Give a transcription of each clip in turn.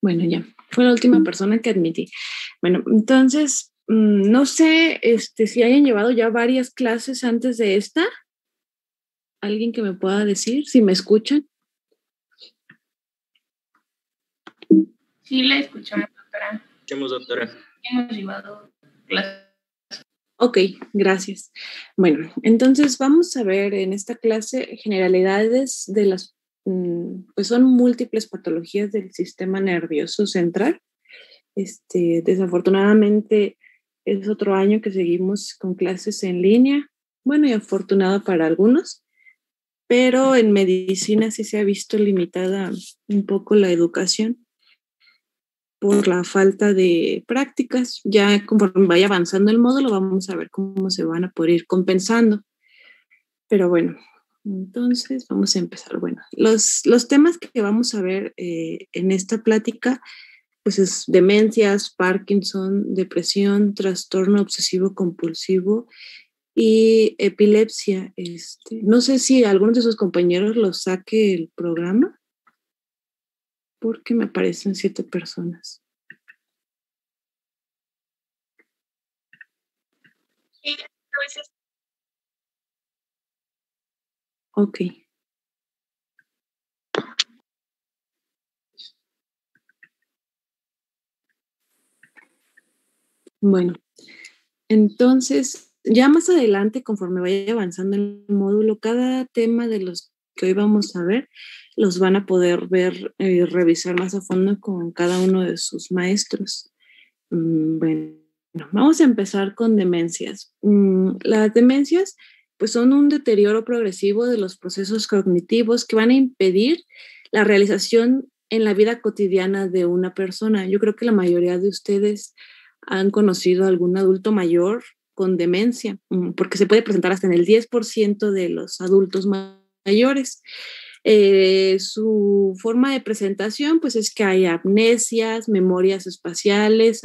Bueno, ya. Fue la última persona que admití. Bueno, entonces, no sé si hayan llevado ya varias clases antes de esta. ¿Alguien que me pueda decir si me escuchan? Sí, la escuchamos, doctora. Escuchamos, doctora. Hemos llevado clases. Ok, gracias. Bueno, entonces vamos a ver en esta clase generalidades de las, pues son múltiples patologías del sistema nervioso central. Desafortunadamente es otro año que seguimos con clases en línea. Bueno, y afortunado para algunos, pero en medicina sí se ha visto limitada un poco la educación por la falta de prácticas. Ya conforme vaya avanzando el módulo, vamos a ver cómo se van a poder ir compensando. Pero bueno, entonces vamos a empezar. Bueno, los temas que vamos a ver en esta plática, pues es demencias, Parkinson, depresión, trastorno obsesivo compulsivo y epilepsia. No sé si alguno de sus compañeros lo saque el programa, porque me aparecen 7 personas. Ok. Bueno, entonces, ya más adelante, conforme vaya avanzando el módulo, cada tema de los que hoy vamos a ver, los van a poder ver y revisar más a fondo con cada uno de sus maestros. Bueno, vamos a empezar con demencias. Las demencias, pues son un deterioro progresivo de los procesos cognitivos que van a impedir la realización en la vida cotidiana de una persona. Yo creo que la mayoría de ustedes han conocido a algún adulto mayor con demencia, porque se puede presentar hasta en el 10% de los adultos mayores. Su forma de presentación, pues es que hay amnesias, memorias espaciales,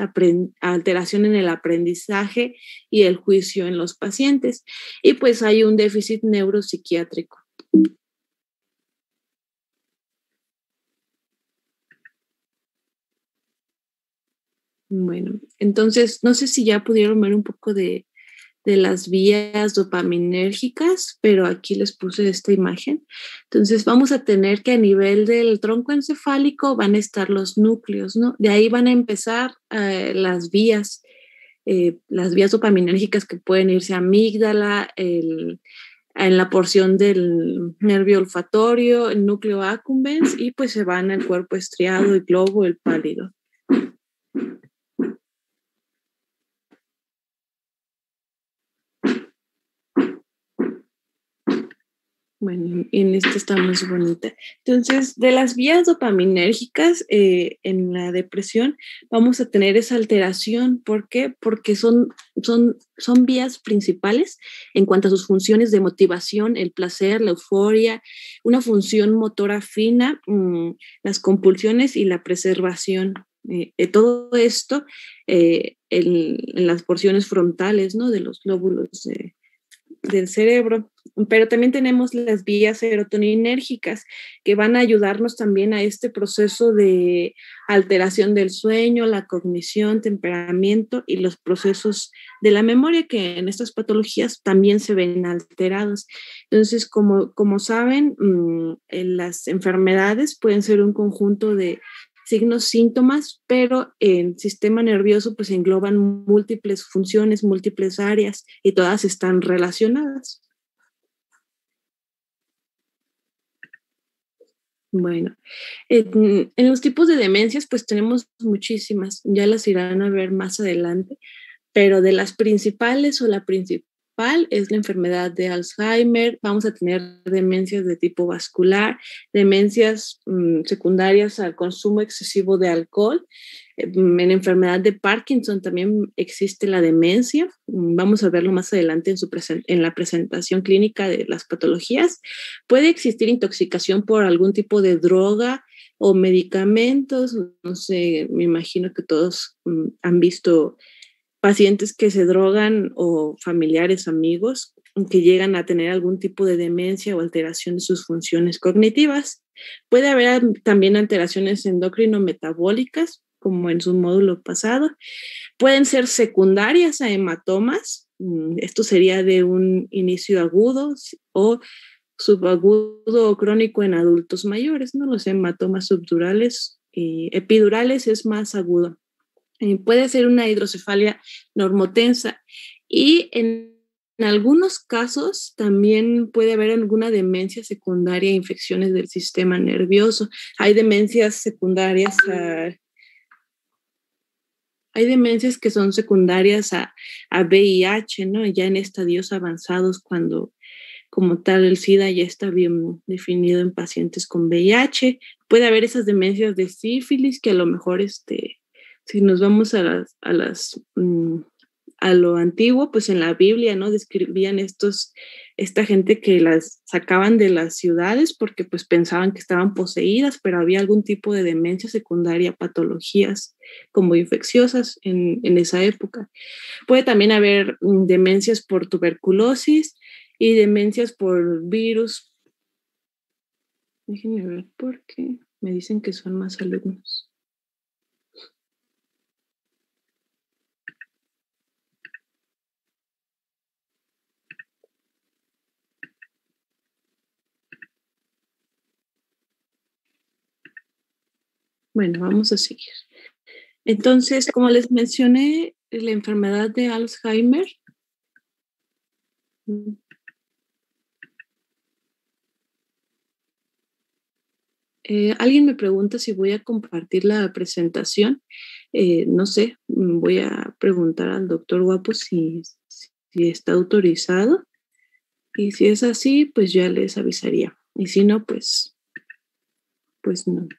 alteración en el aprendizaje y el juicio en los pacientes. Y pues hay un déficit neuropsiquiátrico. Bueno, entonces, no sé si ya pudieron ver un poco de las vías dopaminérgicas, pero aquí les puse esta imagen. Entonces vamos a tener que a nivel del tronco encefálico van a estar los núcleos, ¿no? De ahí van a empezar las vías dopaminérgicas que pueden irse a amígdala, en la porción del nervio olfatorio, el núcleo accumbens, y pues se van al cuerpo estriado, el globo, el pálido. Bueno, en esta está más bonita. Entonces, de las vías dopaminérgicas en la depresión, vamos a tener esa alteración. ¿Por qué? Porque son vías principales en cuanto a sus funciones de motivación, el placer, la euforia, una función motora fina, las compulsiones y la preservación. Todo esto en las porciones frontales, ¿no? De los lóbulos del cerebro. Pero también tenemos las vías serotoninérgicas que van a ayudarnos también a este proceso de alteración del sueño, la cognición, temperamento y los procesos de la memoria, que en estas patologías también se ven alterados. Entonces, como saben, las enfermedades pueden ser un conjunto de signos, síntomas, pero el sistema nervioso pues engloban múltiples funciones, múltiples áreas y todas están relacionadas. Bueno, en los tipos de demencias pues tenemos muchísimas, ya las irán a ver más adelante, pero de las principales o la principal es la enfermedad de Alzheimer. Vamos a tener demencias de tipo vascular, demencias secundarias al consumo excesivo de alcohol. En la enfermedad de Parkinson también existe la demencia. Vamos a verlo más adelante en la presentación clínica de las patologías. Puede existir intoxicación por algún tipo de droga o medicamentos. No sé, me imagino que todos han visto pacientes que se drogan o familiares, amigos, que llegan a tener algún tipo de demencia o alteración de sus funciones cognitivas. Puede haber también alteraciones endocrino-metabólicas, como en su módulo pasado. Pueden ser secundarias a hematomas. Esto sería de un inicio agudo o subagudo o crónico en adultos mayores, ¿no? Los hematomas subdurales y epidurales es más agudo. Puede ser una hidrocefalia normotensa y en algunos casos también puede haber alguna demencia secundaria a infecciones del sistema nervioso. Hay demencias secundarias hay demencias que son secundarias a VIH, ¿no? Ya en estadios avanzados, cuando como tal el SIDA ya está bien definido en pacientes con VIH. Puede haber esas demencias de sífilis que a lo mejor si nos vamos a lo antiguo, pues en la Biblia, ¿no? Describían esta gente que las sacaban de las ciudades porque pues pensaban que estaban poseídas, pero había algún tipo de demencia secundaria, patologías como infecciosas en esa época. Puede también haber demencias por tuberculosis y demencias por virus. Déjenme ver por qué me dicen que son más alumnos. Bueno, vamos a seguir. Entonces, como les mencioné, la enfermedad de Alzheimer. Alguien me pregunta si voy a compartir la presentación. No sé, voy a preguntar al doctor Guapo si está autorizado. Y si es así, pues ya les avisaría. Y si no, pues no.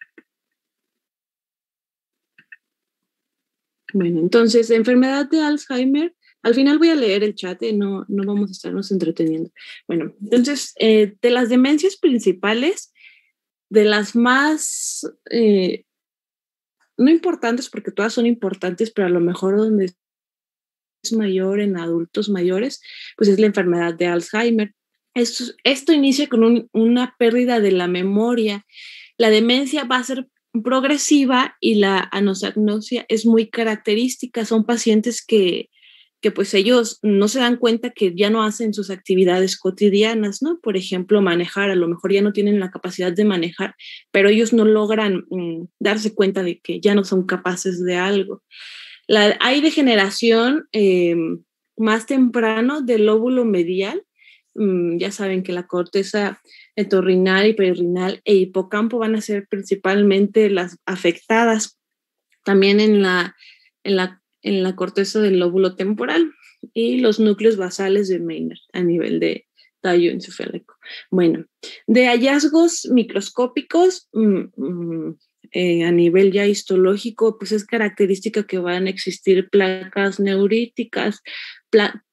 Bueno, entonces, la enfermedad de Alzheimer, al final voy a leer el chat, no vamos a estarnos entreteniendo. Bueno, entonces, de las demencias principales, de las más, no importantes, porque todas son importantes, pero a lo mejor donde es mayor en adultos mayores, pues es la enfermedad de Alzheimer. Esto inicia con una pérdida de la memoria. La demencia va a ser progresiva y la anosognosia es muy característica. Son pacientes que pues ellos no se dan cuenta que ya no hacen sus actividades cotidianas, ¿no? Por ejemplo, manejar, a lo mejor ya no tienen la capacidad de manejar, pero ellos no logran darse cuenta de que ya no son capaces de algo. Hay degeneración más temprano del lóbulo medial. Ya saben que la corteza entorrinal y perirrinal e hipocampo van a ser principalmente las afectadas. También en la corteza del lóbulo temporal y los núcleos basales de Meynert a nivel de tallo encefálico. Bueno, de hallazgos microscópicos a nivel ya histológico, pues es característica que van a existir placas neuríticas,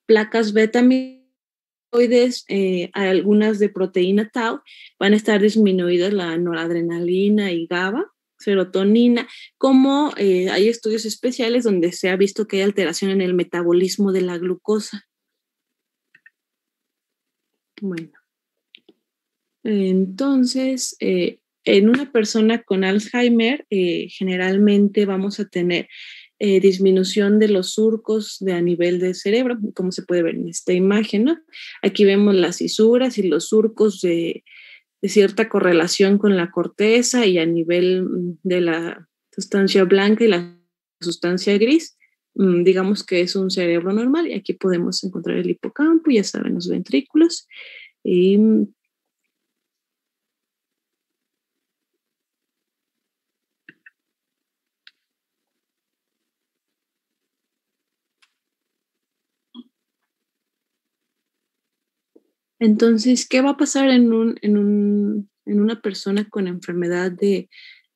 placas beta amiloides, algunas de proteína tau, van a estar disminuidas la noradrenalina y GABA, serotonina, como hay estudios especiales donde se ha visto que hay alteración en el metabolismo de la glucosa. Bueno, entonces, en una persona con Alzheimer, generalmente vamos a tener disminución de los surcos a nivel del cerebro, como se puede ver en esta imagen, ¿no? Aquí vemos las fisuras y los surcos de cierta correlación con la corteza y a nivel de la sustancia blanca y la sustancia gris, digamos que es un cerebro normal y aquí podemos encontrar el hipocampo, ya saben, los ventrículos. Y entonces, ¿qué va a pasar en una persona con enfermedad de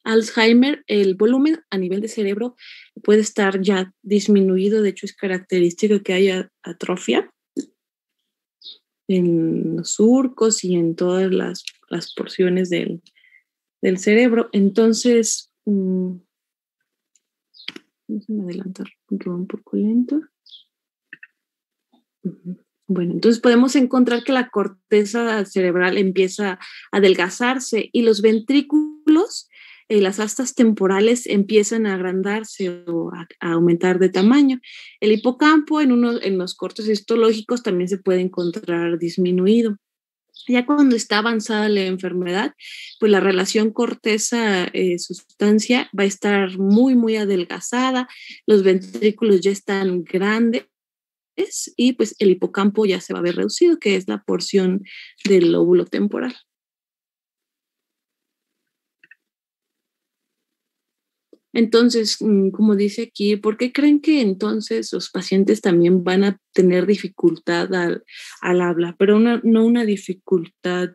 Alzheimer? El volumen a nivel de cerebro puede estar ya disminuido, de hecho es característico que haya atrofia en los surcos y en todas las porciones del cerebro. Entonces, déjenme adelantar un poco lento. Bueno, entonces podemos encontrar que la corteza cerebral empieza a adelgazarse y los ventrículos, las astas temporales empiezan a agrandarse o a aumentar de tamaño. El hipocampo en los cortes histológicos también se puede encontrar disminuido. Ya cuando está avanzada la enfermedad, pues la relación corteza-sustancia va a estar muy, muy adelgazada, los ventrículos ya están grandes y pues el hipocampo ya se va a ver reducido, que es la porción del lóbulo temporal. Entonces, como dice aquí, ¿por qué creen que entonces los pacientes también van a tener dificultad al habla? Pero no una dificultad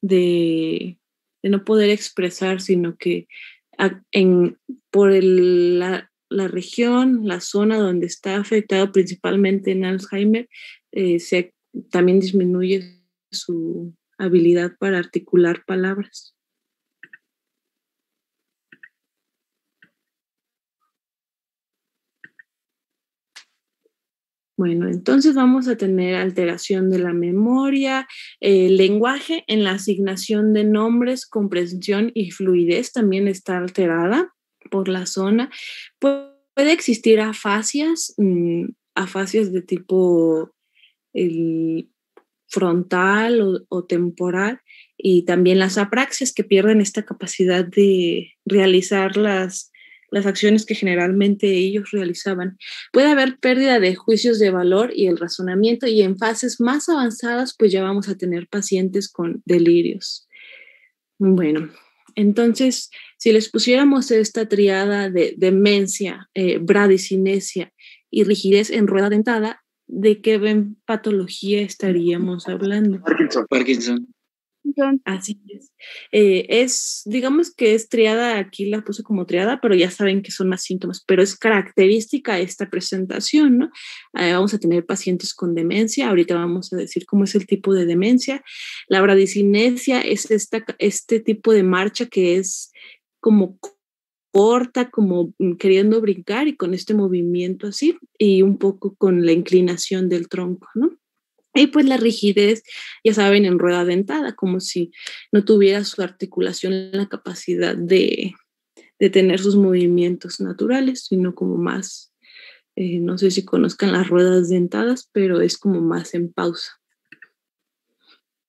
de no poder expresar, sino que por la región, la zona donde está afectado principalmente en Alzheimer, también disminuye su habilidad para articular palabras. Bueno, entonces vamos a tener alteración de la memoria, lenguaje en la asignación de nombres, comprensión y fluidez también está alterada por la zona. Puede existir afasias, afasias de tipo frontal o temporal, y también las apraxias que pierden esta capacidad de realizar las acciones que generalmente ellos realizaban. Puede haber pérdida de juicios de valor y el razonamiento, y en fases más avanzadas pues ya vamos a tener pacientes con delirios. Bueno, entonces si les pusiéramos esta triada de demencia, bradicinesia y rigidez en rueda dentada, ¿de qué patología estaríamos hablando? Parkinson. Así es. Digamos que es triada, aquí la puse como triada, pero ya saben que son más síntomas, pero es característica esta presentación, ¿no? Vamos a tener pacientes con demencia, ahorita vamos a decir cómo es el tipo de demencia. La bradicinesia es este tipo de marcha que es como corta, como queriendo brincar y con este movimiento así, y un poco con la inclinación del tronco, ¿no? Y pues la rigidez, ya saben, en rueda dentada, como si no tuviera su articulación la capacidad de tener sus movimientos naturales, sino como más, no sé si conozcan las ruedas dentadas, pero es como más en pausa.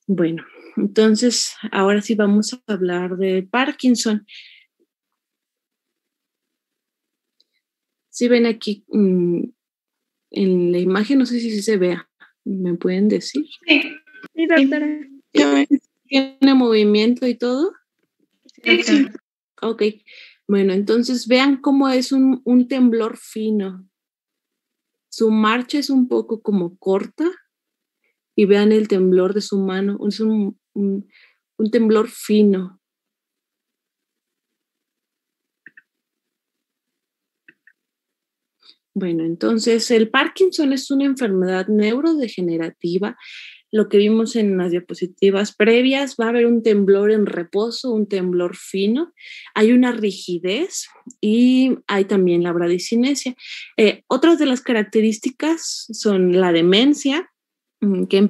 Bueno, entonces ahora sí vamos a hablar de Parkinson. Si ven aquí en la imagen, no sé si se vea, ¿me pueden decir? Sí, doctora. ¿Tiene movimiento y todo? Sí. Ok, bueno, entonces vean cómo es un temblor fino. Su marcha es un poco como corta y vean el temblor de su mano, es un temblor fino. Bueno, entonces el Parkinson es una enfermedad neurodegenerativa. Lo que vimos en las diapositivas previas, va a haber un temblor en reposo, un temblor fino, hay una rigidez y hay también la bradicinesia. Otras de las características son la demencia, que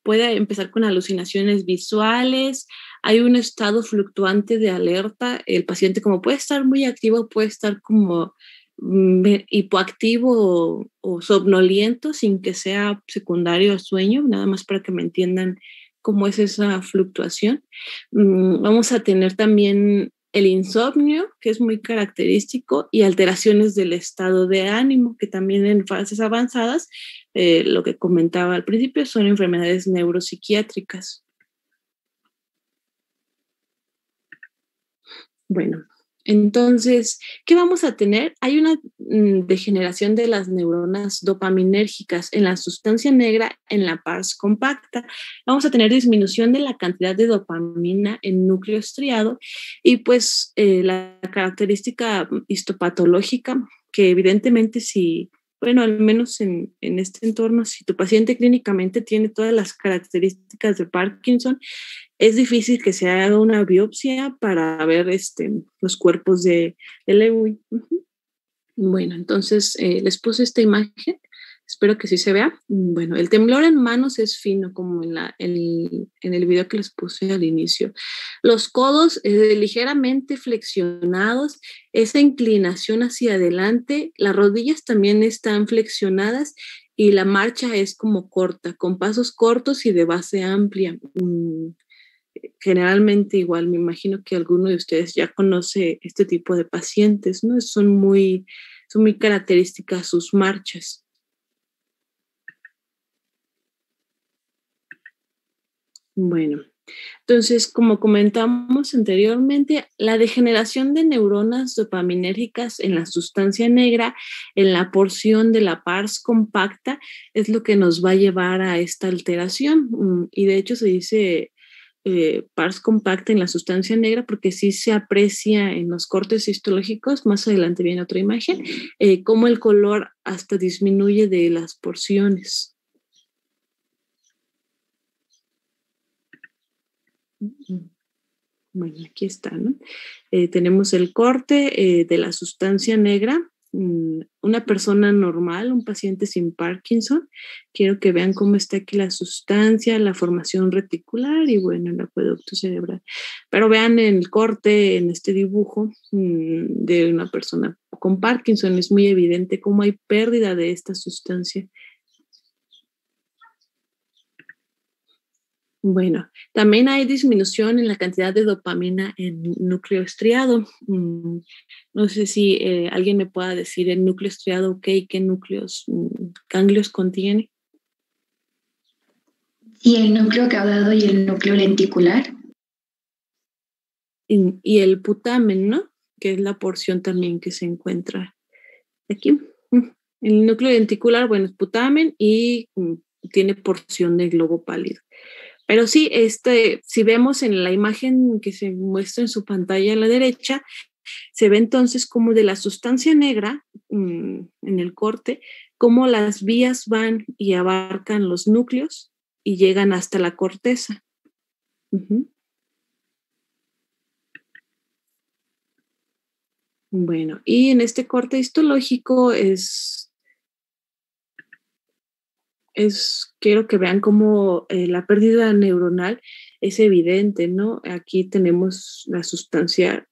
puede empezar con alucinaciones visuales, hay un estado fluctuante de alerta, el paciente como puede estar muy activo, puede estar como hipoactivo o somnoliento sin que sea secundario al sueño, nada más para que me entiendan cómo es esa fluctuación. Vamos a tener también el insomnio, que es muy característico, y alteraciones del estado de ánimo, que también en fases avanzadas, lo que comentaba al principio, son enfermedades neuropsiquiátricas. Bueno, entonces, ¿qué vamos a tener? Hay una degeneración de las neuronas dopaminérgicas en la sustancia negra, en la pars compacta. Vamos a tener disminución de la cantidad de dopamina en núcleo estriado y pues la característica histopatológica, que evidentemente bueno, al menos en este entorno, si tu paciente clínicamente tiene todas las características de Parkinson, es difícil que se haga una biopsia para ver los cuerpos de Lewy. Uh-huh. Bueno, entonces les puse esta imagen Espero que sí se vea. Bueno, el temblor en manos es fino, como en el video que les puse al inicio. Los codos ligeramente flexionados, esa inclinación hacia adelante, las rodillas también están flexionadas y la marcha es como corta, con pasos cortos y de base amplia. Generalmente igual, me imagino que alguno de ustedes ya conoce este tipo de pacientes, ¿no? Son muy características sus marchas. Bueno, entonces, como comentamos anteriormente, la degeneración de neuronas dopaminérgicas en la sustancia negra, en la porción de la pars compacta, es lo que nos va a llevar a esta alteración. Y de hecho se dice pars compacta en la sustancia negra porque sí se aprecia en los cortes histológicos, más adelante viene otra imagen, cómo el color hasta disminuye de las porciones. Bueno, aquí está, ¿no? Tenemos el corte de la sustancia negra. Una persona normal, un paciente sin Parkinson. Quiero que vean cómo está aquí la sustancia, la formación reticular y bueno, el acueducto cerebral. Pero vean el corte en este dibujo de una persona con Parkinson. Es muy evidente cómo hay pérdida de esta sustancia. Bueno, también hay disminución en la cantidad de dopamina en núcleo estriado. No sé si alguien me pueda decir el núcleo estriado, qué núcleos, ganglios contiene. Y el núcleo caudado y el núcleo lenticular. Y el putamen, ¿no? Que es la porción también que se encuentra aquí. El núcleo lenticular, bueno, es putamen y tiene porción de globo pálido. Pero sí, si vemos en la imagen que se muestra en su pantalla a la derecha, se ve entonces como de la sustancia negra en el corte, cómo las vías van y abarcan los núcleos y llegan hasta la corteza. Bueno, y en este corte histológico quiero que vean cómo la pérdida neuronal es evidente, ¿no? Aquí tenemos la sustancia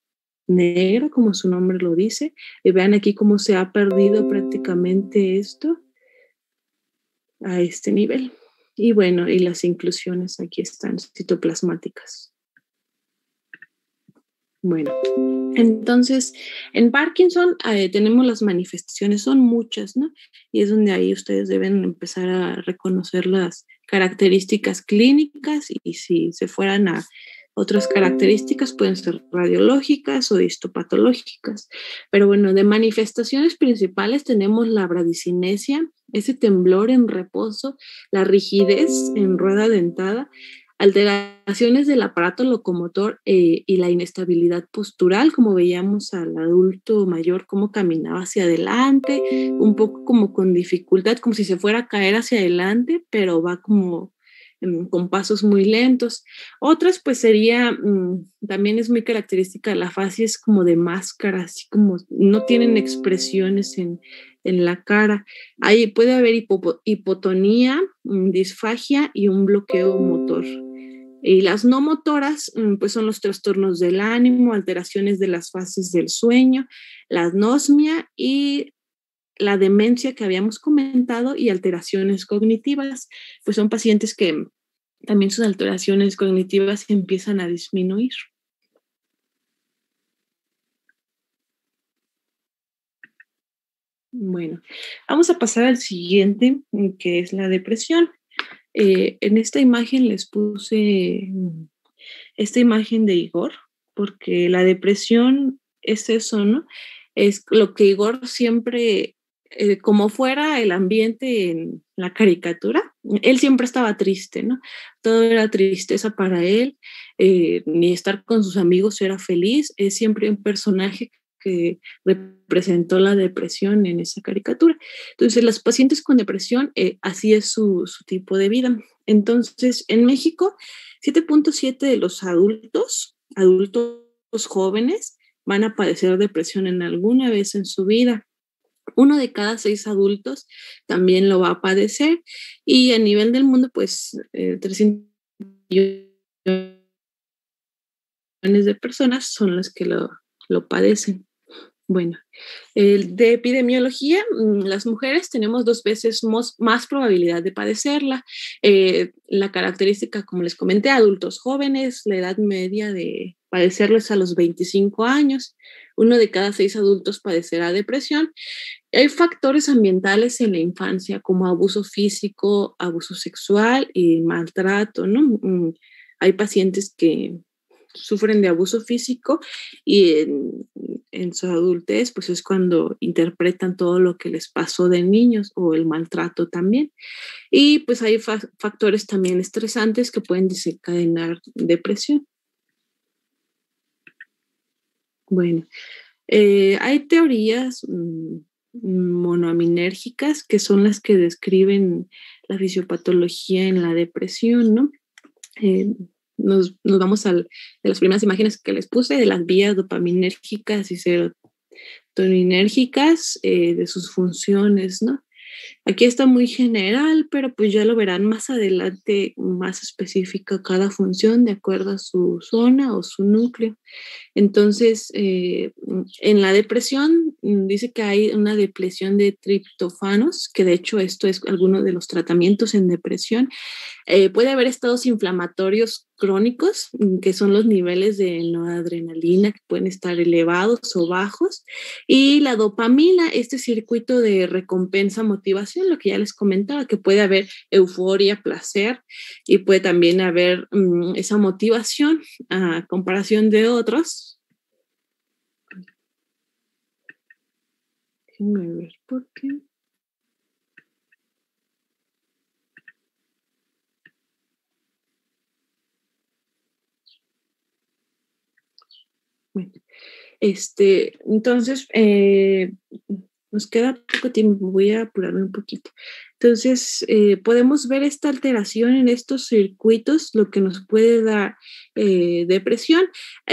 negra, como su nombre lo dice, y vean aquí cómo se ha perdido prácticamente esto a este nivel. Y bueno, y las inclusiones aquí están citoplasmáticas. Bueno, entonces, en Parkinson tenemos las manifestaciones, son muchas, ¿no? Y es donde ahí ustedes deben empezar a reconocer las características clínicas y si se fueran a otras características pueden ser radiológicas o histopatológicas. Pero bueno, de manifestaciones principales tenemos la bradicinesia, ese temblor en reposo, la rigidez en rueda dentada, alteraciones del aparato locomotor y la inestabilidad postural, como veíamos al adulto mayor, cómo caminaba hacia adelante, un poco como con dificultad, como si se fuera a caer hacia adelante, pero va como con pasos muy lentos. Otras, pues sería, también es muy característica, la fascia es como de máscara, así como no tienen expresiones en la cara. Ahí puede haber hipotonía, disfagia y un bloqueo motor. Y las no motoras, pues son los trastornos del ánimo, alteraciones de las fases del sueño, la anosmia y la demencia que habíamos comentado y alteraciones cognitivas, pues son pacientes que también sus alteraciones cognitivas empiezan a disminuir. Bueno, vamos a pasar al siguiente, que es la depresión. En esta imagen les puse esta imagen de Igor, porque la depresión es eso, ¿no? Es lo que Igor siempre, como fuera el ambiente en la caricatura, él siempre estaba triste, ¿no? Todo era tristeza para él, ni estar con sus amigos era feliz, es siempre un personaje que representó la depresión en esa caricatura. Entonces, los pacientes con depresión, así es su tipo de vida. Entonces, en México, 7.7 de los adultos jóvenes, van a padecer depresión en alguna vez en su vida. 1 de cada 6 adultos también lo va a padecer, y a nivel del mundo, pues 300 millones de personas son las que lo padecen. Bueno, de epidemiología, las mujeres tenemos 2 veces más probabilidad de padecerla. La característica, como les comenté, adultos jóvenes, la edad media de padecerlo es a los 25 años. 1 de cada 6 adultos padecerá depresión. Hay factores ambientales en la infancia, como abuso físico, abuso sexual y maltrato, ¿no? Hay pacientes que sufren de abuso físico y en su adultez, pues es cuando interpretan todo lo que les pasó de niños, o el maltrato también. Y pues hay factores también estresantes que pueden desencadenar depresión. Bueno, hay teorías monoaminérgicas, que son las que describen la fisiopatología en la depresión, ¿no? Nos vamos de las primeras imágenes que les puse, de las vías dopaminérgicas y serotoninérgicas, de sus funciones, ¿no? Aquí está muy general, pero pues ya lo verán más adelante, más específica cada función de acuerdo a su zona o su núcleo. Entonces, en la depresión dice que hay una depresión de triptófanos, que de hecho esto es alguno de los tratamientos en depresión. Puede haber estados inflamatorios crónicos, que son los niveles de noradrenalina, que pueden estar elevados o bajos, y la dopamina, este circuito de recompensa, motivación, lo que ya les comentaba, que puede haber euforia, placer, y puede también haber esa motivación a comparación de otros. Déjenme ver por qué. Bueno, entonces, nos queda poco tiempo, voy a apurarme un poquito. Entonces, podemos ver esta alteración en estos circuitos, lo que nos puede dar depresión.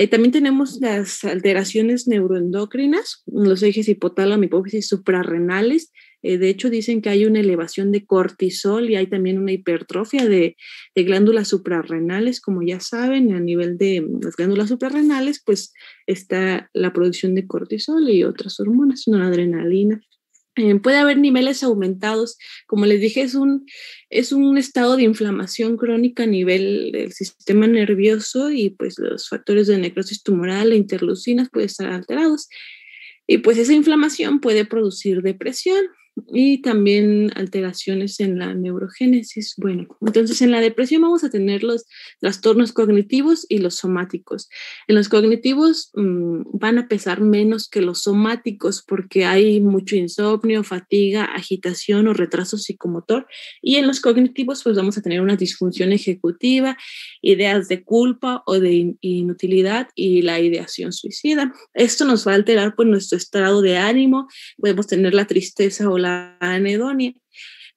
También tenemos las alteraciones neuroendocrinas, los ejes hipotálamo, hipófisis, suprarrenales. De hecho, dicen que hay una elevación de cortisol y hay también una hipertrofia de glándulas suprarrenales, como ya saben, a nivel de las glándulas suprarrenales, pues está la producción de cortisol y otras hormonas, noradrenalina. Puede haber niveles aumentados, como les dije, es un estado de inflamación crónica a nivel del sistema nervioso, y pues los factores de necrosis tumoral e interleucinas pueden estar alterados, y pues esa inflamación puede producir depresión y también alteraciones en la neurogénesis. Bueno, entonces en la depresión vamos a tener los trastornos cognitivos y los somáticos. En los cognitivos van a pesar menos que los somáticos, porque hay mucho insomnio, fatiga, agitación o retraso psicomotor, y en los cognitivos pues vamos a tener una disfunción ejecutiva, ideas de culpa o de inutilidad y la ideación suicida. Esto nos va a alterar pues nuestro estado de ánimo, podemos tener la tristeza o la anedonia.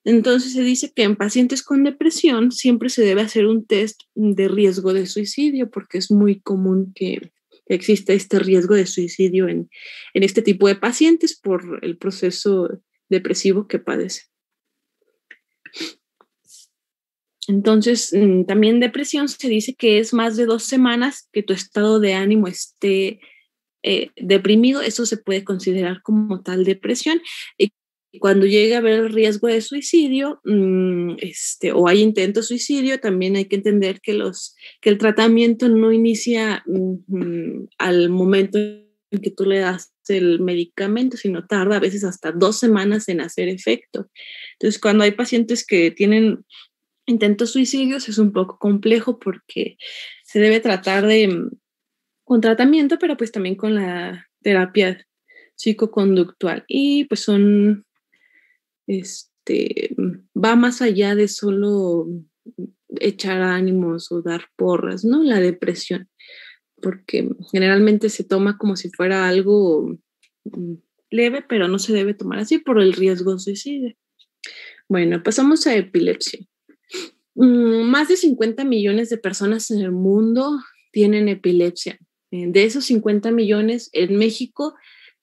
Entonces se dice que en pacientes con depresión siempre se debe hacer un test de riesgo de suicidio, porque es muy común que exista este riesgo de suicidio en este tipo de pacientes por el proceso depresivo que padecen. Entonces, también depresión se dice que es más de 2 semanas que tu estado de ánimo esté deprimido. Eso se puede considerar como tal depresión. Y cuando llega a haber riesgo de suicidio o hay intento de suicidio, también hay que entender que el tratamiento no inicia al momento en que tú le das el medicamento, sino tarda a veces hasta 2 semanas en hacer efecto. Entonces, cuando hay pacientes que tienen intentos suicidios, es un poco complejo, porque se debe tratar con tratamiento, pero pues también con la terapia psicoconductual, y pues va más allá de solo echar ánimos o dar porras, ¿no? La depresión, porque generalmente se toma como si fuera algo leve, pero no se debe tomar así por el riesgo de suicidio. Bueno, pasamos a epilepsia. Más de 50 millones de personas en el mundo tienen epilepsia. De esos 50 millones, en México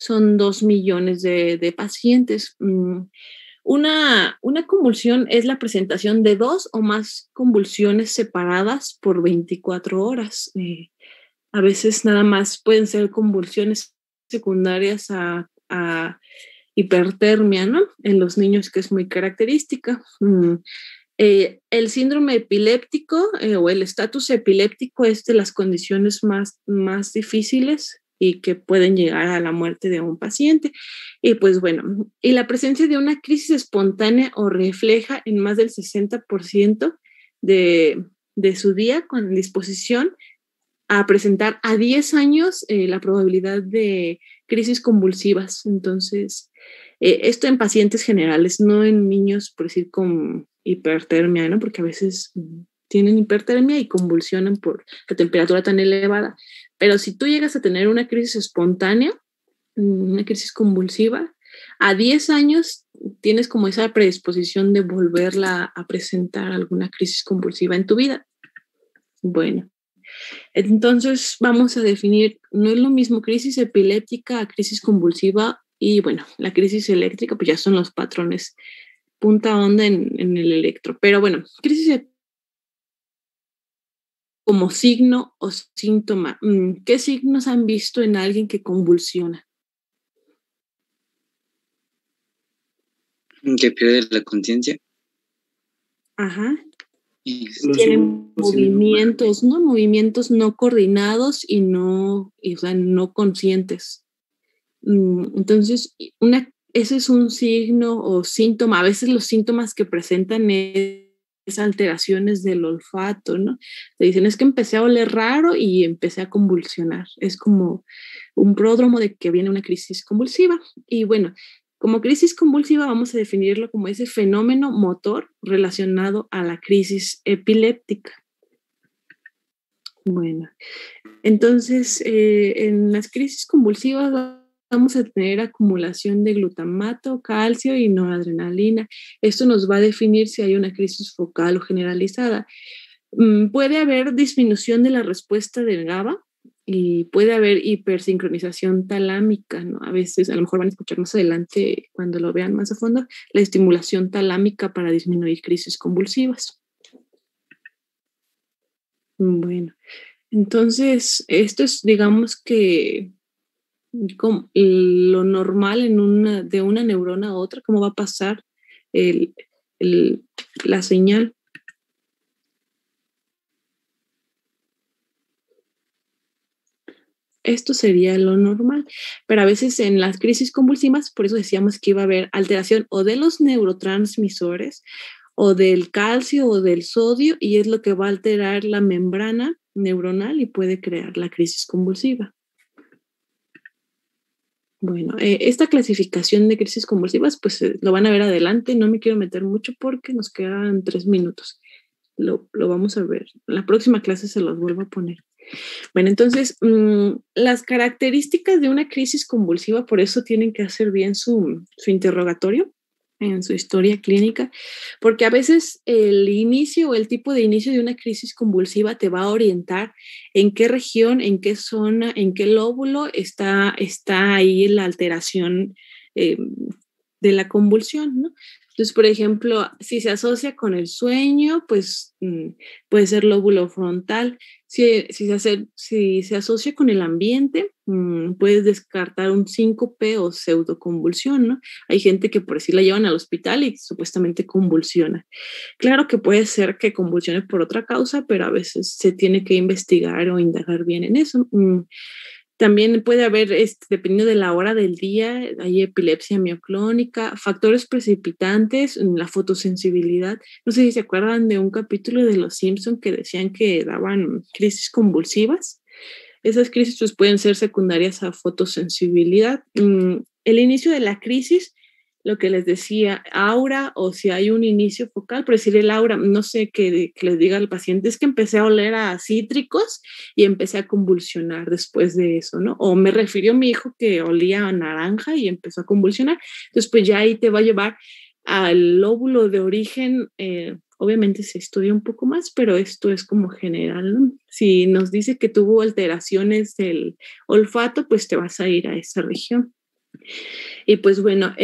son 2 millones de pacientes. Una convulsión es la presentación de 2 o más convulsiones separadas por 24 horas. A veces nada más pueden ser convulsiones secundarias a hipertermia, ¿no? En los niños, que es muy característica. El síndrome epiléptico o el estatus epiléptico es de las condiciones más difíciles y que pueden llegar a la muerte de un paciente. Y pues bueno, y la presencia de una crisis espontánea o refleja en más del 60% de su día con disposición a presentar a 10 años la probabilidad de crisis convulsivas. Entonces, esto en pacientes generales, no en niños, por decir, con hipertermia, ¿no? Porque a veces tienen hipertermia y convulsionan por la temperatura tan elevada. Pero si tú llegas a tener una crisis espontánea, una crisis convulsiva, a 10 años tienes como esa predisposición de volverla a presentar alguna crisis convulsiva en tu vida. Bueno, entonces vamos a definir, no es lo mismo crisis epiléptica a crisis convulsiva, y bueno, la crisis eléctrica pues ya son los patrones punta onda en el electro. Pero bueno, crisis como signo o síntoma. ¿Qué signos han visto en alguien que convulsiona? Que pierde la conciencia. Ajá. Los Tienen movimientos, ¿no? Movimientos no coordinados y o sea, no conscientes. Entonces, ese es un signo o síntoma. A veces los síntomas que presentan es alteraciones del olfato, ¿no? Te dicen, es que empecé a oler raro y empecé a convulsionar. Es como un pródromo de que viene una crisis convulsiva. Y bueno, como crisis convulsiva vamos a definirlo como ese fenómeno motor relacionado a la crisis epiléptica. Bueno, entonces en las crisis convulsivas vamos a tener acumulación de glutamato, calcio y noradrenalina. Esto nos va a definir si hay una crisis focal o generalizada. Puede haber disminución de la respuesta del GABA y puede haber hipersincronización talámica, ¿no? A veces, a lo mejor van a escuchar más adelante, cuando lo vean más a fondo, la estimulación talámica para disminuir crisis convulsivas. Bueno, entonces, esto es, digamos que, como lo normal de una neurona a otra, cómo va a pasar la señal. Esto sería lo normal, pero a veces en las crisis convulsivas, por eso decíamos que iba a haber alteración o de los neurotransmisores o del calcio o del sodio, y es lo que va a alterar la membrana neuronal y puede crear la crisis convulsiva. Bueno, esta clasificación de crisis convulsivas, pues lo van a ver adelante. No me quiero meter mucho porque nos quedan 3 minutos. Lo vamos a ver. La próxima clase se los vuelvo a poner. Bueno, entonces, las características de una crisis convulsiva, por eso tienen que hacer bien su interrogatorio en su historia clínica, porque a veces el inicio o el tipo de inicio de una crisis convulsiva te va a orientar en qué región, en qué zona, en qué lóbulo está ahí la alteración de la convulsión, ¿no? Entonces, por ejemplo, si se asocia con el sueño, pues puede ser lóbulo frontal. Si se asocia con el ambiente, puedes descartar un síncope o pseudoconvulsión, ¿no? Hay gente que por así la llevan al hospital y supuestamente convulsiona. Claro que puede ser que convulsione por otra causa, pero a veces se tiene que investigar o indagar bien en eso. También puede haber, dependiendo de la hora del día, hay epilepsia mioclónica, factores precipitantes, la fotosensibilidad. No sé si se acuerdan de un capítulo de Los Simpson que decían que daban crisis convulsivas. Esas crisis pues, pueden ser secundarias a fotosensibilidad. El inicio de la crisis, lo que les decía, aura, o si hay un inicio focal, por decir el aura, no sé, que les diga al paciente, es que empecé a oler a cítricos y empecé a convulsionar después de eso, ¿no? O me refirió mi hijo que olía a naranja y empezó a convulsionar. Entonces, pues ya ahí te va a llevar al lóbulo de origen. Obviamente se estudia un poco más, pero esto es como general, ¿no? Si nos dice que tuvo alteraciones del olfato, pues te vas a ir a esa región. Y pues bueno,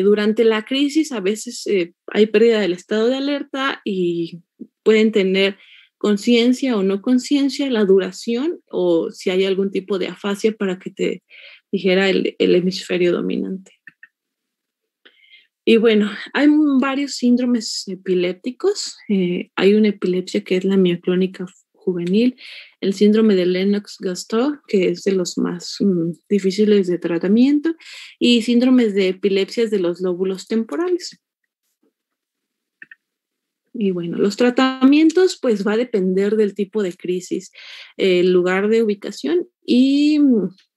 durante la crisis a veces hay pérdida del estado de alerta y pueden tener conciencia o no conciencia, la duración o si hay algún tipo de afasia para que te dijera el hemisferio dominante. Y bueno, hay varios síndromes epilépticos. Hay una epilepsia que es la mioclónica juvenil, el síndrome de Lennox-Gastaut, que es de los más difíciles de tratamiento, y síndromes de epilepsias de los lóbulos temporales. Y bueno, los tratamientos pues va a depender del tipo de crisis, el lugar de ubicación y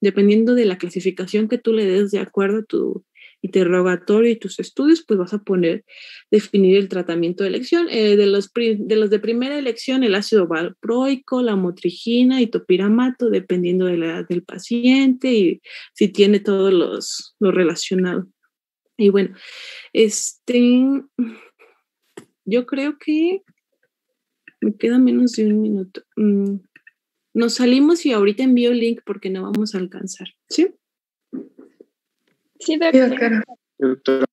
dependiendo de la clasificación que tú le des de acuerdo a tu interrogatorio y tus estudios, pues vas a definir el tratamiento de elección. De los de primera elección, el ácido valproico, la motrigina y topiramato, dependiendo de la edad del paciente y si tiene todos lo relacionado. Y bueno, yo creo que me queda menos de un minuto. Nos salimos y ahorita envío el link porque no vamos a alcanzar, ¿sí? Sí, doctora. Doctora.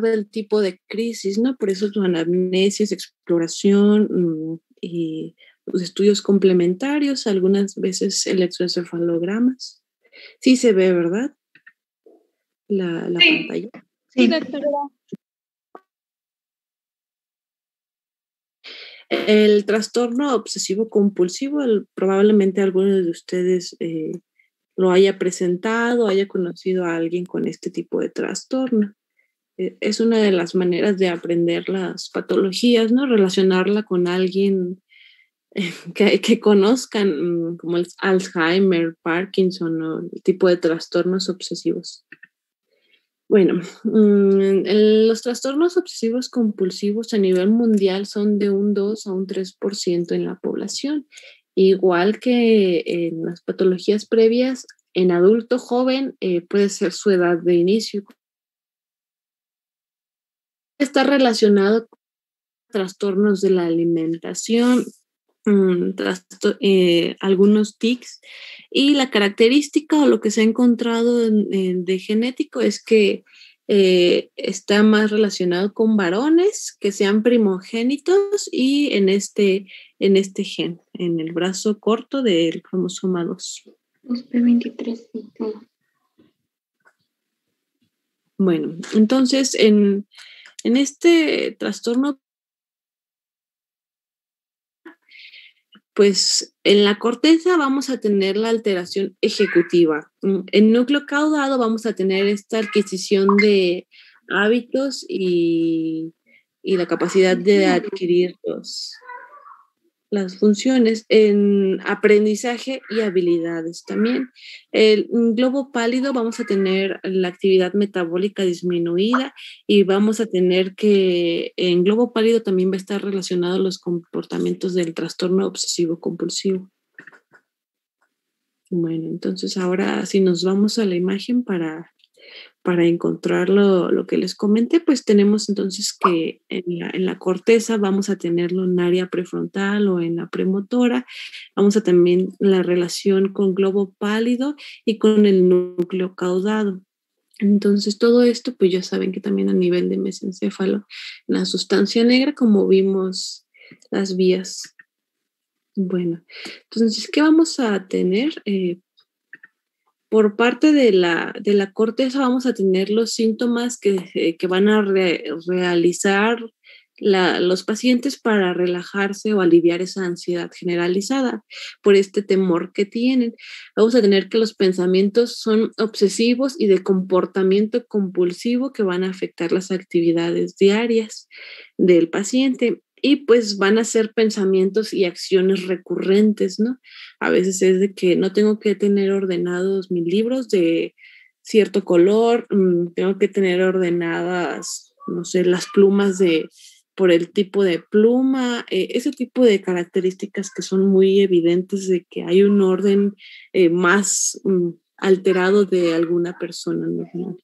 Del tipo de crisis, ¿no? Por eso tu anamnesis, exploración y los estudios complementarios, algunas veces electroencefalogramas. Sí se ve, ¿verdad? La Sí. pantalla. Sí, doctora. El trastorno obsesivo compulsivo, probablemente algunos de ustedes lo haya presentado, haya conocido a alguien con este tipo de trastorno. Es una de las maneras de aprender las patologías, ¿no? Relacionarla con alguien que conozcan, como el Alzheimer, Parkinson o el tipo de trastornos obsesivos. Bueno, los trastornos obsesivos compulsivos a nivel mundial son de un 2 a un 3% en la población. Igual que en las patologías previas, en adulto joven puede ser su edad de inicio. Está relacionado con trastornos de la alimentación, algunos tics, y la característica o lo que se ha encontrado de genético es que está más relacionado con varones que sean primogénitos y en este gen, en el brazo corto del cromosoma 2. Los P23 y todo. Bueno, entonces en este trastorno, pues en la corteza vamos a tener la alteración ejecutiva. En núcleo caudado vamos a tener esta adquisición de hábitos y la capacidad de adquirir las funciones en aprendizaje y habilidades también. El globo pálido vamos a tener la actividad metabólica disminuida y vamos a tener que en globo pálido también va a estar relacionado a los comportamientos del trastorno obsesivo compulsivo. Bueno, entonces ahora si nos vamos a la imagen para encontrar lo que les comenté, pues tenemos entonces que en la corteza vamos a tenerlo en área prefrontal o en la premotora, vamos a también la relación con globo pálido y con el núcleo caudado. Entonces todo esto, pues ya saben que también a nivel de mesencéfalo, la sustancia negra, como vimos las vías. Bueno, entonces, ¿qué vamos a tener? Por parte de la corteza vamos a tener los síntomas que van a realizar los pacientes para relajarse o aliviar esa ansiedad generalizada por este temor que tienen. Vamos a tener que los pensamientos son obsesivos y de comportamiento compulsivo que van a afectar las actividades diarias del paciente. Y pues van a ser pensamientos y acciones recurrentes, ¿no? A veces es de que no tengo que tener ordenados mis libros de cierto color, tengo que tener ordenadas, no sé, las plumas por el tipo de pluma, ese tipo de características que son muy evidentes de que hay un orden más alterado de alguna persona normal.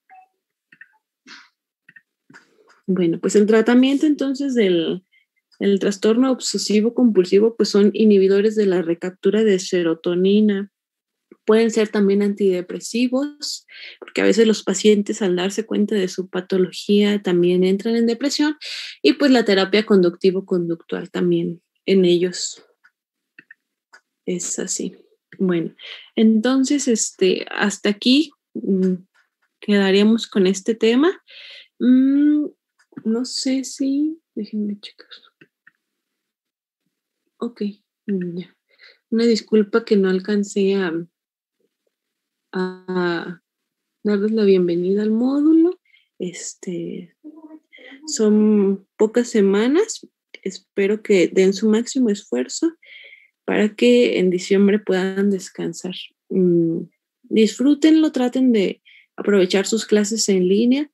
Bueno, pues el tratamiento entonces el trastorno obsesivo compulsivo pues son inhibidores de la recaptura de serotonina. Pueden ser también antidepresivos, porque a veces los pacientes al darse cuenta de su patología también entran en depresión y pues la terapia conductivo-conductual también en ellos es así. Bueno, entonces hasta aquí quedaríamos con este tema. No sé si, déjenme checar. Ok, ya. Una disculpa que no alcancé a darles la bienvenida al módulo. Son pocas semanas. Espero que den su máximo esfuerzo para que en diciembre puedan descansar. Disfrútenlo, traten de aprovechar sus clases en línea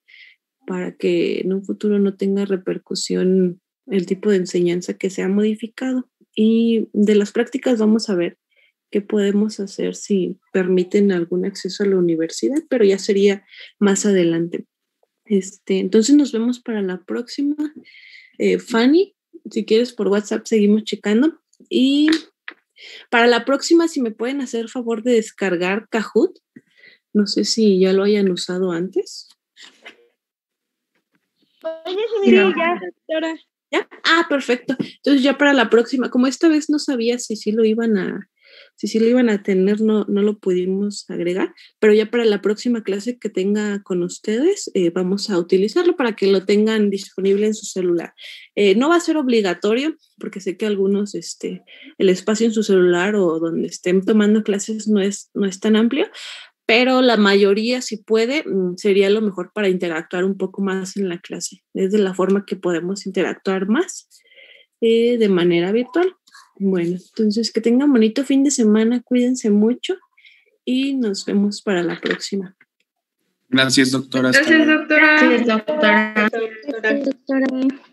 para que en un futuro no tenga repercusión el tipo de enseñanza que se ha modificado. Y de las prácticas vamos a ver qué podemos hacer si permiten algún acceso a la universidad, pero ya sería más adelante. Entonces nos vemos para la próxima. Fanny, si quieres por WhatsApp seguimos checando. Y para la próxima, si me pueden hacer favor de descargar Kahoot. No sé si ya lo hayan usado antes. Sí, ya, doctora. ¿Ya? Ah, perfecto. Entonces ya para la próxima, como esta vez no sabía si sí lo iban a tener, no lo pudimos agregar, pero ya para la próxima clase que tenga con ustedes, vamos a utilizarlo para que lo tengan disponible en su celular. No va a ser obligatorio, porque sé que algunos, el espacio en su celular o donde estén tomando clases no es tan amplio, pero la mayoría, si puede, sería lo mejor para interactuar un poco más en la clase. Es de la forma que podemos interactuar más de manera virtual. Bueno, entonces que tengan bonito fin de semana, cuídense mucho y nos vemos para la próxima. Gracias, doctora. Gracias, doctora. Gracias, doctora. Doctora.